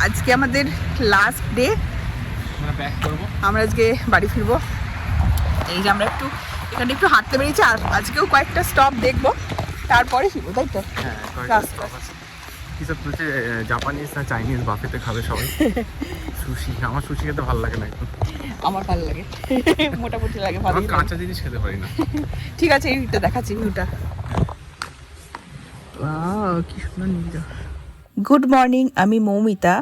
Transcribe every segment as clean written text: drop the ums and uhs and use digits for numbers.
আজকে আমাদের last day, আমরা আজকে বাড়ি ফিরবো। এই যে আমরা এখানে একটু হাঁটতে বেরিয়েছি, আজকেও কয়েকটা স্টপ দেখবো, তারপরে ফিরবো, তাই তো? জাপানিজ না চাইনিজ বাফেতে খাবে সবাই। সুশি, আমার সুশি খেতে ভালো লাগে না একটু। আমার ভালো লাগে, মোটামুটি লাগে, ভালো। কাঁচা জিনিস খেতে পারি না। ঠিক আছে, এই ভিউটা দেখাচ্ছি, ভিউটা কি সুন্দর। গুড মর্নিং, আমি মৌমিতা।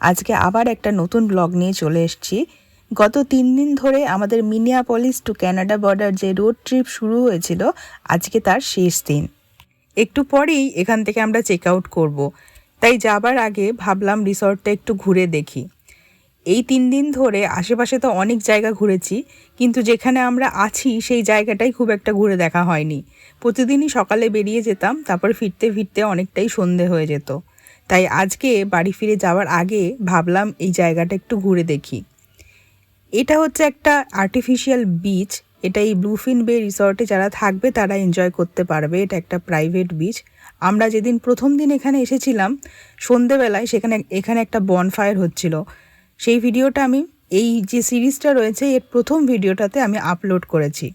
আজকে আবার একটা নতুন ব্লগ নিয়ে চলে এসেছি। গত 3 দিন ধরে আমাদের মিনিয়াপলিস টু কানাডা বর্ডার যে রোড ট্রিপ শুরু হয়েছিল, আজকে তার শেষ দিন। একটু পরেই এখান থেকে আমরা চেক আউট করবো, তাই যাবার আগে ভাবলাম রিসর্টটা একটু ঘুরে দেখি। এই 3 দিন ধরে আশেপাশে তো অনেক জায়গা ঘুরেছি, কিন্তু যেখানে আমরা আছি সেই জায়গাটাই খুব একটা ঘুরে দেখা হয়নি। প্রতিদিনই সকালে বেরিয়ে যেতাম, তারপর ফিরতে ফিরতে অনেকটাই সন্ধে হয়ে যেত। তাই আজকে বাড়ি ফিরে যাওয়ার আগে ভাবলাম এই জায়গাটা একটু ঘুরে দেখি। এটা হচ্ছে একটা আর্টিফিশিয়াল বিচ। এটা এই ব্লুফিন বে রিসর্টে যারা থাকবে তারা এনজয় করতে পারবে। এটা একটা প্রাইভেট বিচ। আমরা যেদিন প্রথম দিন এখানে এসেছিলাম সন্ধেবেলায়, এখানে একটা বনফায়ার হচ্ছিল। সেই ভিডিওটা আমি, এই যে সিরিজটা রয়েছে এর প্রথম ভিডিওটাতে আমি আপলোড করেছি।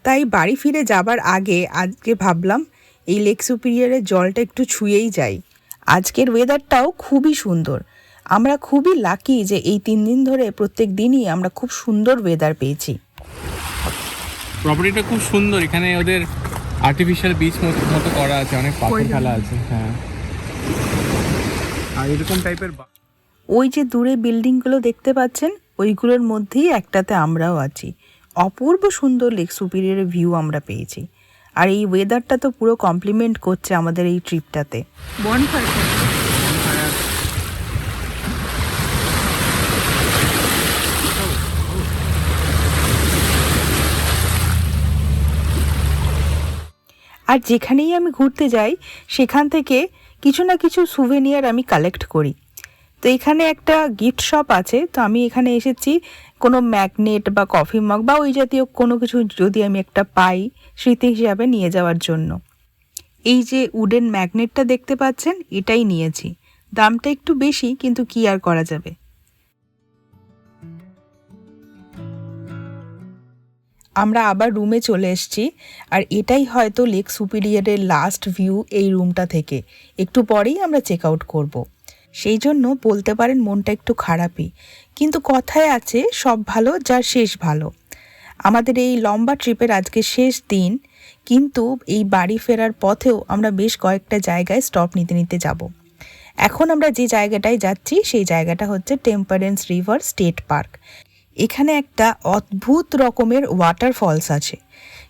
তাই বাড়ি ফিরে যাবার আগে আজকে ভাবলাম এই লেক সুপিরিয়রের জলটা একটু ছুঁয়েই যাই। আজকের ওয়েদারটাও খুবই সুন্দর। আমরা খুবই লাকি যে এই 3 দিন ধরে প্রত্যেক দিনই আমরা খুব সুন্দর ওয়েদার পেয়েছি। প্রপার্টিটা খুব সুন্দর। এখানে ওদের আর্টিফিশিয়াল বিচ মতো করা আছে, অনেক পাথর ফেলা আছে। হ্যাঁ, আর এরকম টাইপের ওই যে দূরে বিল্ডিংগুলো দেখতে পাচ্ছেন, ওইগুলোর মধ্যেই একটাতে আমরাও আছি। অপূর্ব সুন্দর লেক সুপিরিয়রের ভিউ আমরা পেয়েছি। আর এই ওয়েদারটা তো পুরো কমপ্লিমেন্ট করছে আমাদের এই ট্রিপটাতে। আর যেখানেই আমি ঘুরতে যাই সেখান থেকে কিছু না কিছু সুভেনিয়ার আমি কালেক্ট করি। তো এখানে একটা গিফট শপ আছে, তো আমি এখানে এসেছি কোনো ম্যাগনেট বা কফি মগ বা ওই জাতীয় কোনো কিছু যদি আমি একটা পাই স্মৃতি হিসাবে নিয়ে যাওয়ার জন্য। এই যে উডেন ম্যাগনেটটা দেখতে পাচ্ছেন, এটাই নিয়েছি। দামটা একটু বেশি, কিন্তু কি আর করা যাবে। আমরা আবার রুমে চলে এসেছি, আর এটাই হয়তো লেক সুপিরিয়রের লাস্ট ভিউ এই রুমটা থেকে। একটু পরেই আমরা চেক আউট করবো। সেই জন্য বলতে পারেন মনটা একটু খারাপই, কিন্তু কথায় আছে সব ভালো যার শেষ ভালো। আমাদের এই লম্বা ট্রিপের আজকে শেষ দিন, কিন্তু এই বাড়ি ফেরার পথেও আমরা বেশ কয়েকটা জায়গায় স্টপ নিতে নিতে যাব। এখন আমরা যে জায়গাটায় যাচ্ছি সেই জায়গাটা হচ্ছে টেম্পারেন্স রিভার স্টেট পার্ক। এখানে একটা অদ্ভুত রকমের ওয়াটারফলস আছে।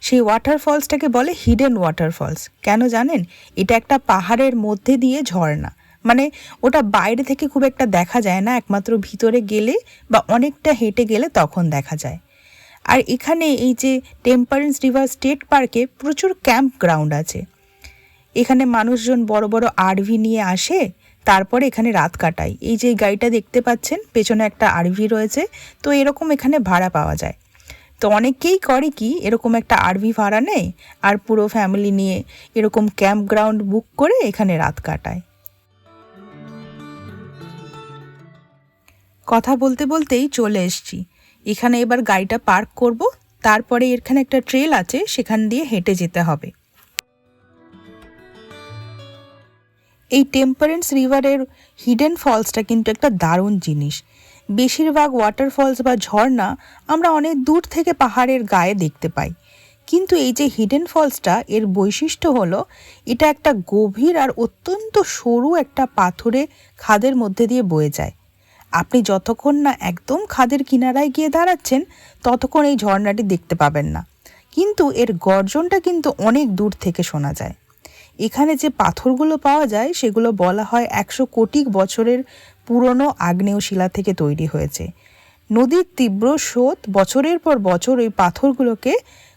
সেই ওয়াটারফলসটাকে বলে হিডেন ওয়াটারফলস। কেন জানেন? এটা একটা পাহাড়ের মধ্যে দিয়ে ঝর্ণা, মানে ওটা বাইরে থেকে খুব একটা দেখা যায় না, একমাত্র ভিতরে গেলে বা অনেকটা হেঁটে গেলে তখন দেখা যায়। আর এখানে এই যে টেম্পারেন্স রিভার স্টেট পার্কে প্রচুর ক্যাম্প গ্রাউন্ড আছে। এখানে মানুষজন বড় বড় আরভি নিয়ে আসে, তারপরে এখানে রাত কাটায়। এই যে গাড়িটা দেখতে পাচ্ছেন, পেছনে একটা আরভি রয়েছে, তো এরকম এখানে ভাড়া পাওয়া যায়। তো অনেকেই করে কি, এরকম একটা আরভি ভাড়া নেয় আর পুরো ফ্যামিলি নিয়ে এরকম ক্যাম্প গ্রাউন্ড বুক করে এখানে রাত কাটায়। কথা বলতে বলতেই চলে এসেছি। এখানে এবার গাড়িটা পার্ক করব, তারপরে এখানে একটা ট্রেল আছে, সেখান দিয়ে হেঁটে যেতে হবে। এই টেম্পারেন্স রিভারের হিডেন ফলসটা কিন্তু একটা দারুণ জিনিস। বেশিরভাগ ওয়াটারফলস বা ঝর্ণা আমরা অনেক দূর থেকে পাহাড়ের গায়ে দেখতে পাই, কিন্তু এই যে হিডেন ফলসটা, এর বৈশিষ্ট্য হলো এটা একটা গভীর আর অত্যন্ত সরু একটা পাথুরে খাদের মধ্যে দিয়ে বয়ে যায়। আপনি যতক্ষণ না একদম খাদের কিনারায় গিয়ে দাঁড়াচ্ছেন ততক্ষণ এই ঝর্ণাটি দেখতে পাবেন না, কিন্তু এর গর্জনটা কিন্তু অনেক দূর থেকে শোনা যায়। এখানে যে পাথরগুলো পাওয়া যায় সেগুলো বলা হয় 100 কোটি বছরের পুরনো আগ্নেয় শিলা থেকে তৈরি হয়েছে। নদীর তীব্র স্রোত বছরের পর বছর ওই পাথরগুলোকে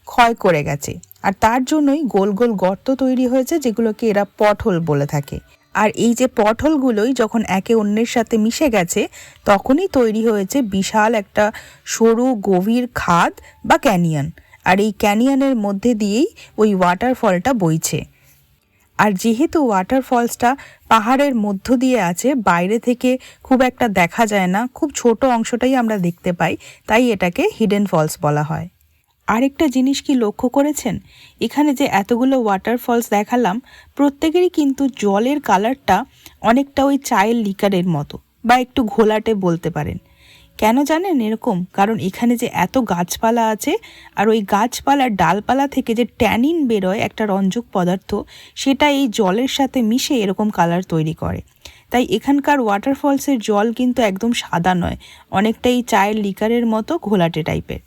ক্ষয় করে গেছে, আর তার জন্যই গোল গোল গর্ত তৈরি হয়েছে, যেগুলোকে এরা পটহোল বলে থাকে। আর এই যে পটহোলগুলোই যখন একে অন্যের সাথে মিশে গেছে, তখনই তৈরি হয়েছে বিশাল একটা সরু গভীর খাদ বা ক্যানিয়ন। আর এই ক্যানিয়নের মধ্যে দিয়েই ওই ওয়াটারফলটা বইছে। আর যেহেতু ওয়াটারফলসটা পাহাড়ের মধ্য দিয়ে আছে, বাইরে থেকে খুব একটা দেখা যায় না, খুব ছোট অংশটাই আমরা দেখতে পাই, তাই এটাকে হিডেন ফলস বলা হয়। আরেকটা জিনিস কি লক্ষ্য করেছেন, এখানে যে এতগুলো ওয়াটারফলস দেখালাম প্রত্যেকেরই কিন্তু জলের কালারটা অনেকটা ওই চায়ের লিকারের মতো বা একটু ঘোলাটে বলতে পারেন। কেন জানেন এরকম? কারণ এখানে যে এত গাছপালা আছে আর ওই গাছপালার ডালপালা থেকে যে ট্যানিন বেরোয় একটা রঞ্জক পদার্থ, সেটা এই জলের সাথে মিশে এরকম কালার তৈরি করে। তাই এখানকার ওয়াটারফলসের জল কিন্তু একদম সাদা নয়, অনেকটাই চায়ের লিকারের মতো ঘোলাটে টাইপের।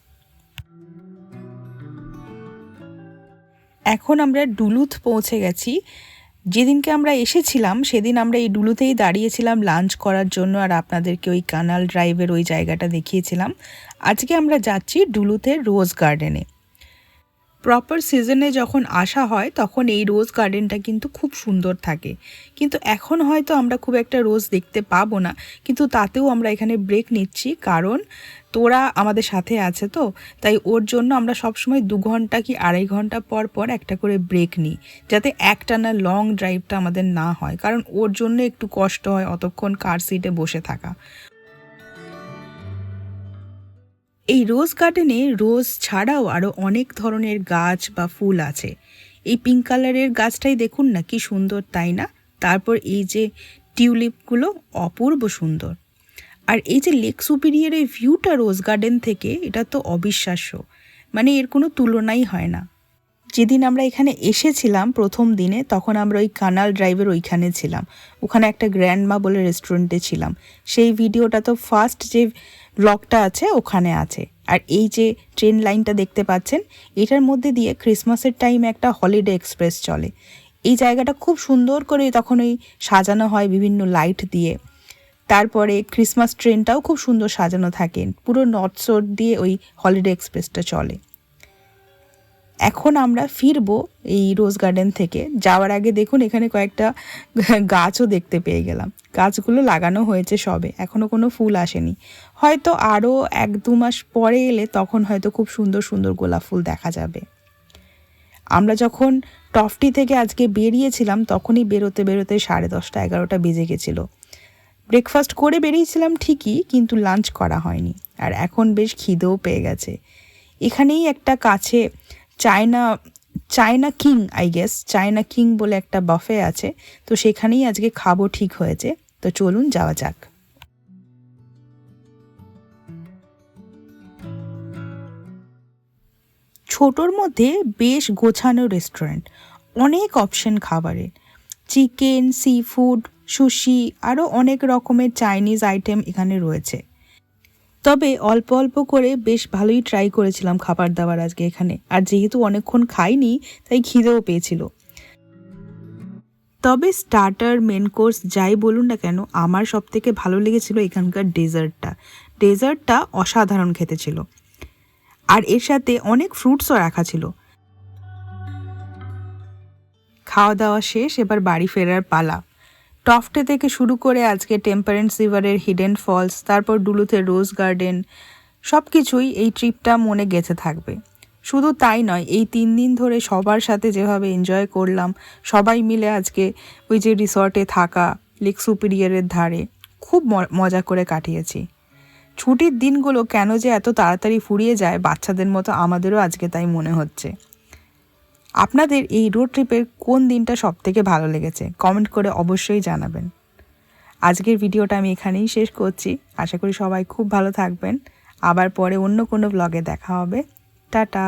এখন আমরা ডুলুথ পৌঁছে গেছি। যেদিনকে আমরা এসেছিলাম সেদিন আমরা এই ডুলুতেই দাঁড়িয়েছিলাম লাঞ্চ করার জন্য, আর আপনাদেরকে ওই কানাল ড্রাইভের ওই জায়গাটা দেখিয়েছিলাম। আজকে আমরা যাচ্ছি ডুলুথের রোজ গার্ডেনে। প্রপার সিজনে যখন আসা হয় তখন এই রোজ গার্ডেনটা কিন্তু খুব সুন্দর থাকে, কিন্তু এখন হয়তো আমরা খুব একটা রোজ দেখতে পাবো না, কিন্তু তাতেও আমরা এখানে ব্রেক নিচ্ছি, কারণ তোরা আমাদের সাথে আছে তো, তাই ওর জন্য আমরা সবসময় 2 ঘন্টা কি 2.5 ঘন্টা পর পর একটা করে ব্রেক নিই, যাতে একটানা লং ড্রাইভটা আমাদের না হয়, কারণ ওর জন্য একটু কষ্ট হয় অতক্ষণ কার সিটে বসে থাকা। এই রোজ গার্ডেনে রোজ ছাড়াও আরও অনেক ধরনের গাছ বা ফুল আছে। এই পিঙ্ক কালারের গাছটাই দেখুন না, কি সুন্দর তাই না? তারপর এই যে টিউলিপগুলো অপূর্ব সুন্দর। আর এই যে লেক সুপিরিয়রের ভিউটা রোজ গার্ডেন থেকে, এটা তো অবিশ্বাস্য, মানে এর কোনো তুলনাই হয় না। যেদিন আমরা এখানে এসেছিলাম প্রথম দিনে, তখন আমরা ওই কানাল ড্রাইভের ওইখানে ছিলাম, ওখানে একটা গ্র্যান্ডমা বলে রেস্টুরেন্টে ছিলাম। সেই ভিডিওটা তো ফার্স্ট যে ব্লগটা আছে ওখানে আছে। আর এই যে ট্রেন লাইনটা দেখতে পাচ্ছেন, এটার মধ্যে দিয়ে ক্রিসমাসের টাইমে একটা হলিডে এক্সপ্রেস চলে। এই জায়গাটা খুব সুন্দর করে তখন ওই সাজানো হয় বিভিন্ন লাইট দিয়ে। তারপরে ক্রিসমাস ট্রেনটাও খুব সুন্দর সাজানো থাকে, পুরো নর্থ শোর দিয়ে ওই হলিডে এক্সপ্রেসটা চলে। এখন আমরা ফিরবো এই রোজ গার্ডেন থেকে। যাওয়ার আগে দেখুন এখানে কয়েকটা গাছও দেখতে পেয়ে গেলাম। গাছগুলো লাগানো হয়েছে সবে, এখনও কোনো ফুল আসেনি, হয়তো আরও 1-2 মাস পরে এলে তখন হয়তো খুব সুন্দর সুন্দর গোলাপ ফুল দেখা যাবে। আমরা যখন টফটি থেকে আজকে বেরিয়েছিলাম তখনই বেরোতে বেরোতে 10:30-11টা বেজে গেছিলো। ব্রেকফাস্ট করে বেরিয়েছিলাম ঠিকই, কিন্তু লাঞ্চ করা হয়নি, আর এখন বেশ খিদেও পেয়ে গেছে। এখানেই একটা কাছে China king, I guess China king বলে একটা বাফে আছে, তো সেখানেই আজকে খাবো ঠিক হয়েছে। তো চলুন যাওয়া যাক। ছোটোর মধ্যে বেশ গোছানো রেস্টুরেন্ট, অনেক অপশন খাবারের, চিকেন, সি ফুড, সুশি, আরও অনেক রকমের চাইনিজ আইটেম এখানে রয়েছে। তবে অল্প অল্প করে বেশ ভালোই ট্রাই করেছিলাম খাবার দাবার আজকে এখানে, আর যেহেতু অনেকক্ষণ খাইনি তাই খিদেও পেয়েছিল। তবে স্টার্টার, মেন কোর্স যাই বলুন না কেন, আমার সবথেকে ভালো লেগেছিল এখানকার ডেজার্টটা অসাধারণ খেতে ছিল, আর এর সাথে অনেক ফ্রুটসও রাখা ছিল। খাওয়া দাওয়া শেষ, এবার বাড়ি ফেরার পালা। টফটে থেকে শুরু করে আজকে টেম্পারেন্স রিভারের হিডেন ফলস, তারপর ডুলুথের রোজ গার্ডেন, সব কিছুই এই ট্রিপটা মনে গেঁথে থাকবে। শুধু তাই নয়, এই 3 দিন ধরে সবার সাথে যেভাবে এনজয় করলাম, সবাই মিলে আজকে ওই যে রিসর্টে থাকা লেক সুপিরিয়রের ধারে খুব মজা করে কাটিয়েছি। ছুটির দিনগুলো কেন যে এত তাড়াতাড়ি ফুরিয়ে যায়, বাচ্চাদের মতো আমাদেরও আজকে তাই মনে হচ্ছে। আপনাদের এই রোড ট্রিপের কোন দিনটা সবথেকে ভালো লেগেছে কমেন্ট করে অবশ্যই জানাবেন। আজকের ভিডিওটা আমি এখানেই শেষ করছি। আশা করি সবাই খুব ভালো থাকবেন। আবার পরে অন্য কোনো ব্লগে দেখা হবে। টাটা।